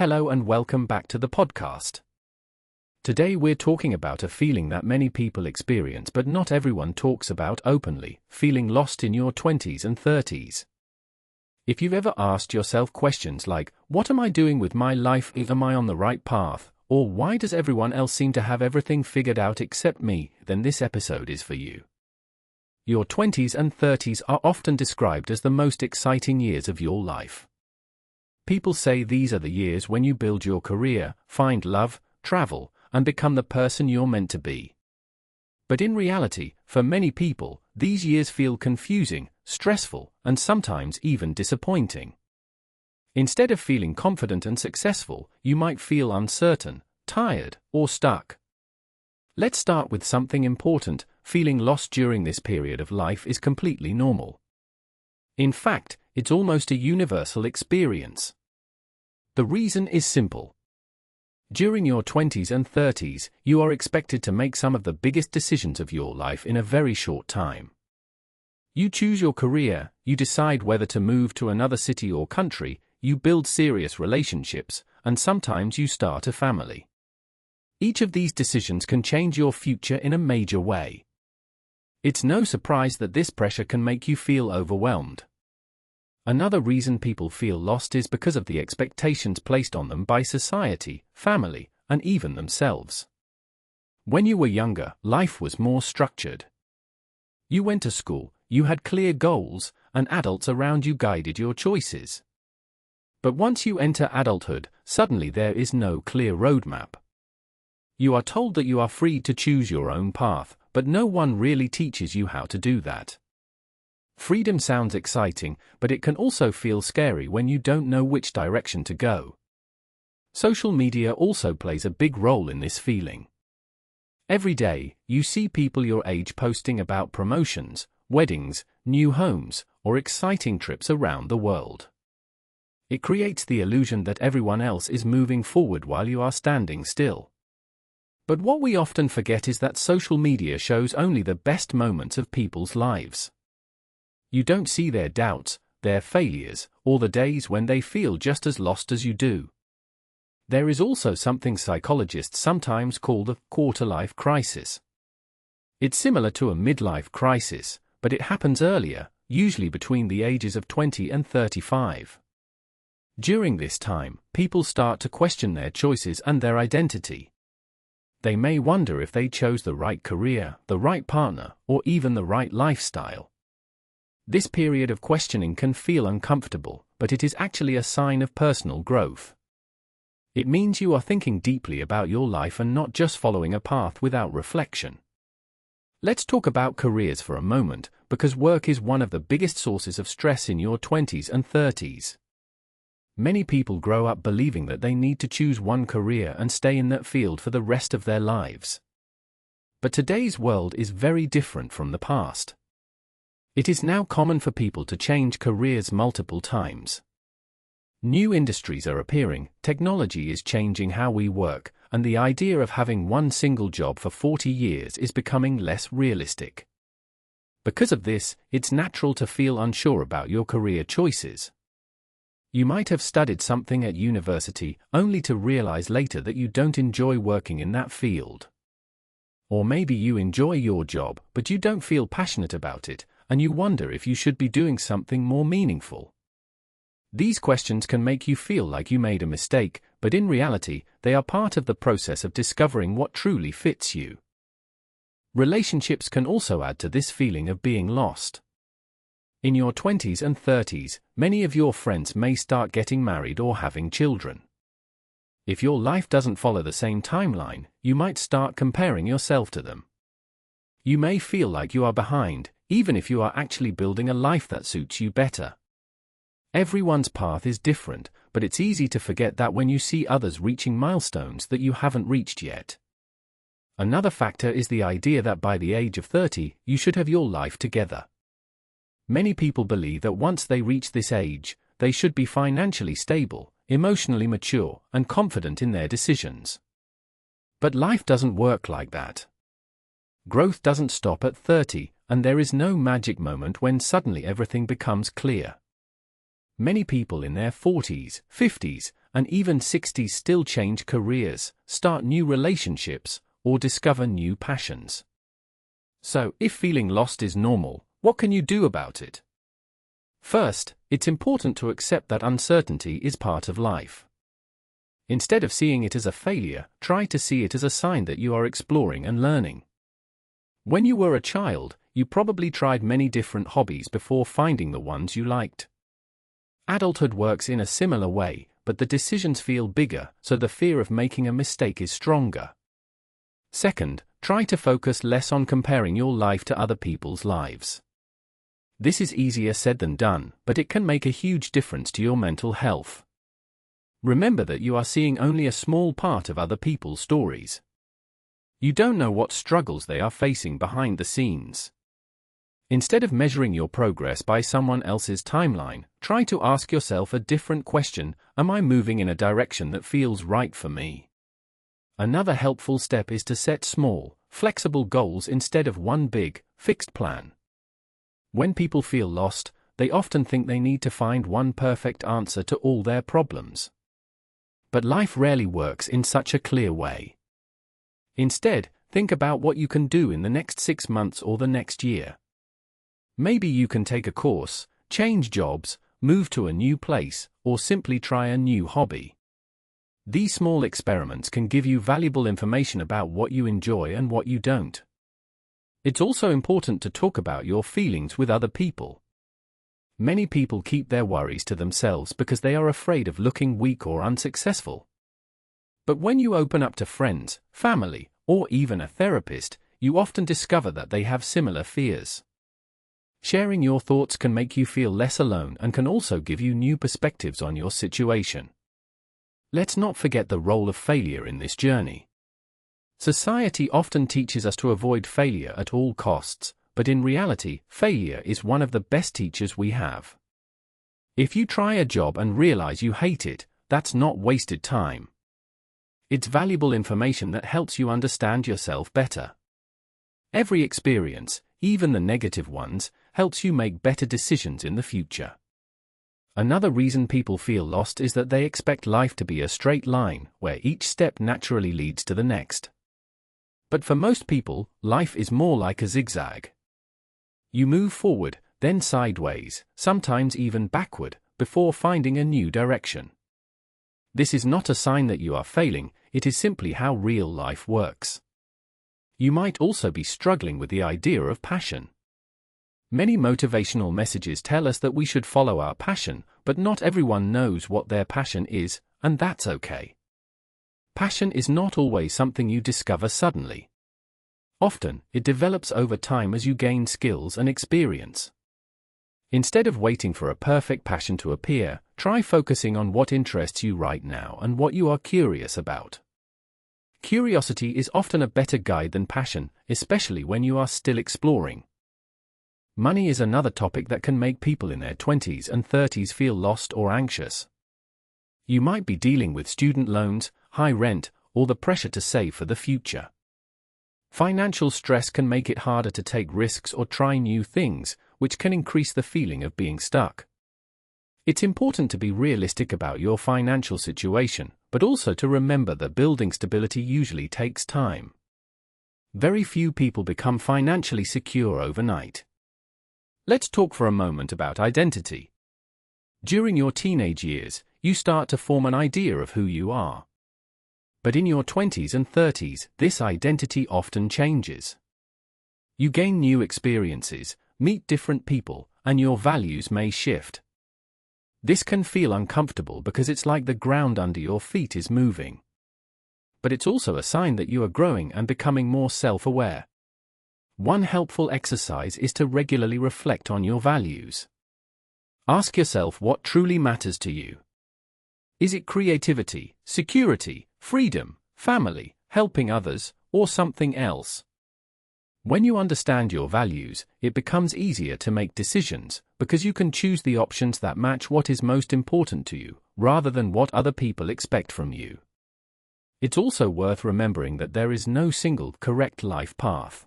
Hello and welcome back to the podcast. Today we're talking about a feeling that many people experience but not everyone talks about openly, feeling lost in your 20s and 30s. If you've ever asked yourself questions like, what am I doing with my life? Am I on the right path? Or why does everyone else seem to have everything figured out except me? Then this episode is for you. Your 20s and 30s are often described as the most exciting years of your life. People say these are the years when you build your career, find love, travel, and become the person you're meant to be. But in reality, for many people, these years feel confusing, stressful, and sometimes even disappointing. Instead of feeling confident and successful, you might feel uncertain, tired, or stuck. Let's start with something important. Feeling lost during this period of life is completely normal. In fact, it's almost a universal experience. The reason is simple. During your 20s and 30s, you are expected to make some of the biggest decisions of your life in a very short time. You choose your career, you decide whether to move to another city or country, you build serious relationships, and sometimes you start a family. Each of these decisions can change your future in a major way. It's no surprise that this pressure can make you feel overwhelmed. Another reason people feel lost is because of the expectations placed on them by society, family, and even themselves. When you were younger, life was more structured. You went to school, you had clear goals, and adults around you guided your choices. But once you enter adulthood, suddenly there is no clear roadmap. You are told that you are free to choose your own path, but no one really teaches you how to do that. Freedom sounds exciting, but it can also feel scary when you don't know which direction to go. Social media also plays a big role in this feeling. Every day, you see people your age posting about promotions, weddings, new homes, or exciting trips around the world. It creates the illusion that everyone else is moving forward while you are standing still. But what we often forget is that social media shows only the best moments of people's lives. You don't see their doubts, their failures, or the days when they feel just as lost as you do. There is also something psychologists sometimes call the quarter-life crisis. It's similar to a midlife crisis, but it happens earlier, usually between the ages of 20 and 35. During this time, people start to question their choices and their identity. They may wonder if they chose the right career, the right partner, or even the right lifestyle. This period of questioning can feel uncomfortable, but it is actually a sign of personal growth. It means you are thinking deeply about your life and not just following a path without reflection. Let's talk about careers for a moment, because work is one of the biggest sources of stress in your 20s and 30s. Many people grow up believing that they need to choose one career and stay in that field for the rest of their lives. But today's world is very different from the past. It is now common for people to change careers multiple times. New industries are appearing, technology is changing how we work, and the idea of having one single job for 40 years is becoming less realistic. Because of this, it's natural to feel unsure about your career choices. You might have studied something at university, only to realize later that you don't enjoy working in that field. Or maybe you enjoy your job, but you don't feel passionate about it, and you wonder if you should be doing something more meaningful. These questions can make you feel like you made a mistake, but in reality, they are part of the process of discovering what truly fits you. Relationships can also add to this feeling of being lost. In your 20s and 30s, many of your friends may start getting married or having children. If your life doesn't follow the same timeline, you might start comparing yourself to them. You may feel like you are behind, even if you are actually building a life that suits you better. Everyone's path is different, but it's easy to forget that when you see others reaching milestones that you haven't reached yet. Another factor is the idea that by the age of 30, you should have your life together. Many people believe that once they reach this age, they should be financially stable, emotionally mature, and confident in their decisions. But life doesn't work like that. Growth doesn't stop at 30, and there is no magic moment when suddenly everything becomes clear. Many people in their 40s, 50s, and even 60s still change careers, start new relationships, or discover new passions. So, if feeling lost is normal, what can you do about it? First, it's important to accept that uncertainty is part of life. Instead of seeing it as a failure, try to see it as a sign that you are exploring and learning. When you were a child, you probably tried many different hobbies before finding the ones you liked. Adulthood works in a similar way, but the decisions feel bigger, so the fear of making a mistake is stronger. Second, try to focus less on comparing your life to other people's lives. This is easier said than done, but it can make a huge difference to your mental health. Remember that you are seeing only a small part of other people's stories. You don't know what struggles they are facing behind the scenes. Instead of measuring your progress by someone else's timeline, try to ask yourself a different question: am I moving in a direction that feels right for me? Another helpful step is to set small, flexible goals instead of one big, fixed plan. When people feel lost, they often think they need to find one perfect answer to all their problems. But life rarely works in such a clear way. Instead, think about what you can do in the next 6 months or the next year. Maybe you can take a course, change jobs, move to a new place, or simply try a new hobby. These small experiments can give you valuable information about what you enjoy and what you don't. It's also important to talk about your feelings with other people. Many people keep their worries to themselves because they are afraid of looking weak or unsuccessful. But when you open up to friends, family, or even a therapist, you often discover that they have similar fears. Sharing your thoughts can make you feel less alone and can also give you new perspectives on your situation. Let's not forget the role of failure in this journey. Society often teaches us to avoid failure at all costs, but in reality, failure is one of the best teachers we have. If you try a job and realize you hate it, that's not wasted time. It's valuable information that helps you understand yourself better. Every experience, even the negative ones, helps you make better decisions in the future. Another reason people feel lost is that they expect life to be a straight line, where each step naturally leads to the next. But for most people, life is more like a zigzag. You move forward, then sideways, sometimes even backward, before finding a new direction. This is not a sign that you are failing, it is simply how real life works. You might also be struggling with the idea of passion. Many motivational messages tell us that we should follow our passion, but not everyone knows what their passion is, and that's okay. Passion is not always something you discover suddenly. Often, it develops over time as you gain skills and experience. Instead of waiting for a perfect passion to appear, try focusing on what interests you right now and what you are curious about. Curiosity is often a better guide than passion, especially when you are still exploring. Money is another topic that can make people in their 20s and 30s feel lost or anxious. You might be dealing with student loans, high rent, or the pressure to save for the future. Financial stress can make it harder to take risks or try new things, which can increase the feeling of being stuck. It's important to be realistic about your financial situation, but also to remember that building stability usually takes time. Very few people become financially secure overnight. Let's talk for a moment about identity. During your teenage years, you start to form an idea of who you are. But in your 20s and 30s, this identity often changes. You gain new experiences, meet different people, and your values may shift. This can feel uncomfortable because it's like the ground under your feet is moving. But it's also a sign that you are growing and becoming more self-aware. One helpful exercise is to regularly reflect on your values. Ask yourself what truly matters to you. Is it creativity, security, freedom, family, helping others, or something else? When you understand your values, it becomes easier to make decisions, because you can choose the options that match what is most important to you, rather than what other people expect from you. It's also worth remembering that there is no single correct life path.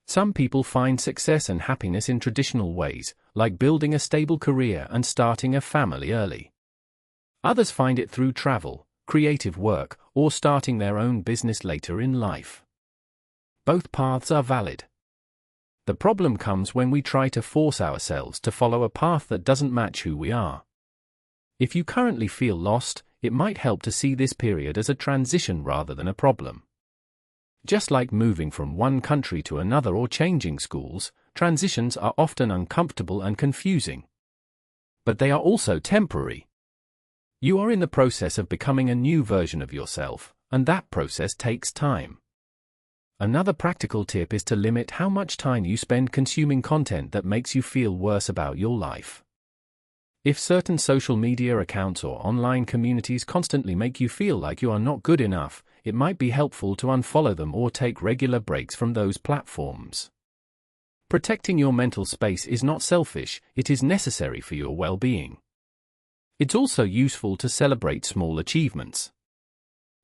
Some people find success and happiness in traditional ways, like building a stable career and starting a family early. Others find it through travel, creative work, or starting their own business later in life. Both paths are valid. The problem comes when we try to force ourselves to follow a path that doesn't match who we are. If you currently feel lost, it might help to see this period as a transition rather than a problem. Just like moving from one country to another or changing schools, transitions are often uncomfortable and confusing. But they are also temporary. You are in the process of becoming a new version of yourself, and that process takes time. Another practical tip is to limit how much time you spend consuming content that makes you feel worse about your life. If certain social media accounts or online communities constantly make you feel like you are not good enough, it might be helpful to unfollow them or take regular breaks from those platforms. Protecting your mental space is not selfish, it is necessary for your well-being. It's also useful to celebrate small achievements.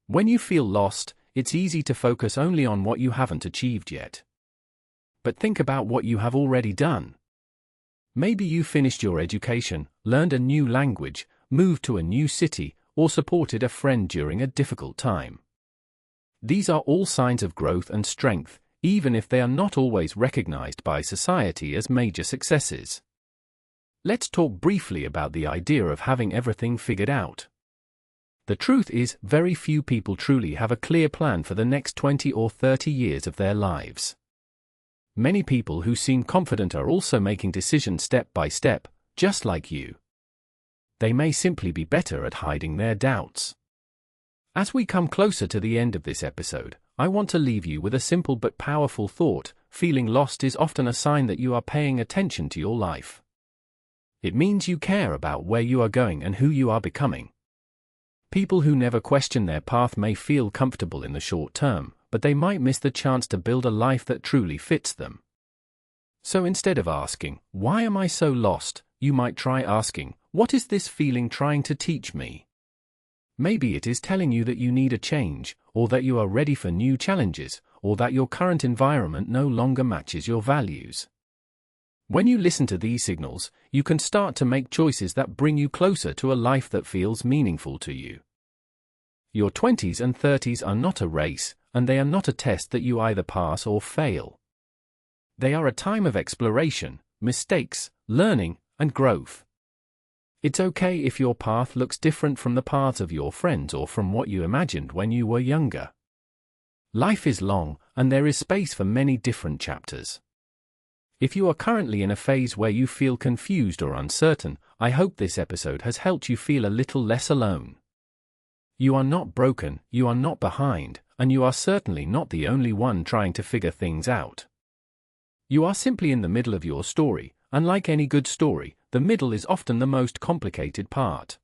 When you feel lost, it's easy to focus only on what you haven't achieved yet. But think about what you have already done. Maybe you finished your education, learned a new language, moved to a new city, or supported a friend during a difficult time. These are all signs of growth and strength, even if they are not always recognized by society as major successes. Let's talk briefly about the idea of having everything figured out. The truth is, very few people truly have a clear plan for the next 20 or 30 years of their lives. Many people who seem confident are also making decisions step by step, just like you. They may simply be better at hiding their doubts. As we come closer to the end of this episode, I want to leave you with a simple but powerful thought: feeling lost is often a sign that you are paying attention to your life. It means you care about where you are going and who you are becoming. People who never question their path may feel comfortable in the short term, but they might miss the chance to build a life that truly fits them. So instead of asking, "Why am I so lost?" you might try asking, "What is this feeling trying to teach me?" Maybe it is telling you that you need a change, or that you are ready for new challenges, or that your current environment no longer matches your values. When you listen to these signals, you can start to make choices that bring you closer to a life that feels meaningful to you. Your 20s and 30s are not a race, and they are not a test that you either pass or fail. They are a time of exploration, mistakes, learning, and growth. It's okay if your path looks different from the paths of your friends or from what you imagined when you were younger. Life is long, and there is space for many different chapters. If you are currently in a phase where you feel confused or uncertain, I hope this episode has helped you feel a little less alone. You are not broken, you are not behind, and you are certainly not the only one trying to figure things out. You are simply in the middle of your story, and like any good story, the middle is often the most complicated part.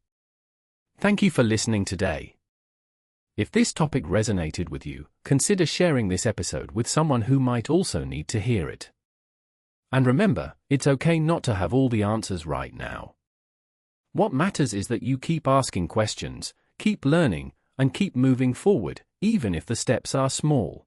Thank you for listening today. If this topic resonated with you, consider sharing this episode with someone who might also need to hear it. And remember, it's okay not to have all the answers right now. What matters is that you keep asking questions, keep learning, and keep moving forward, even if the steps are small.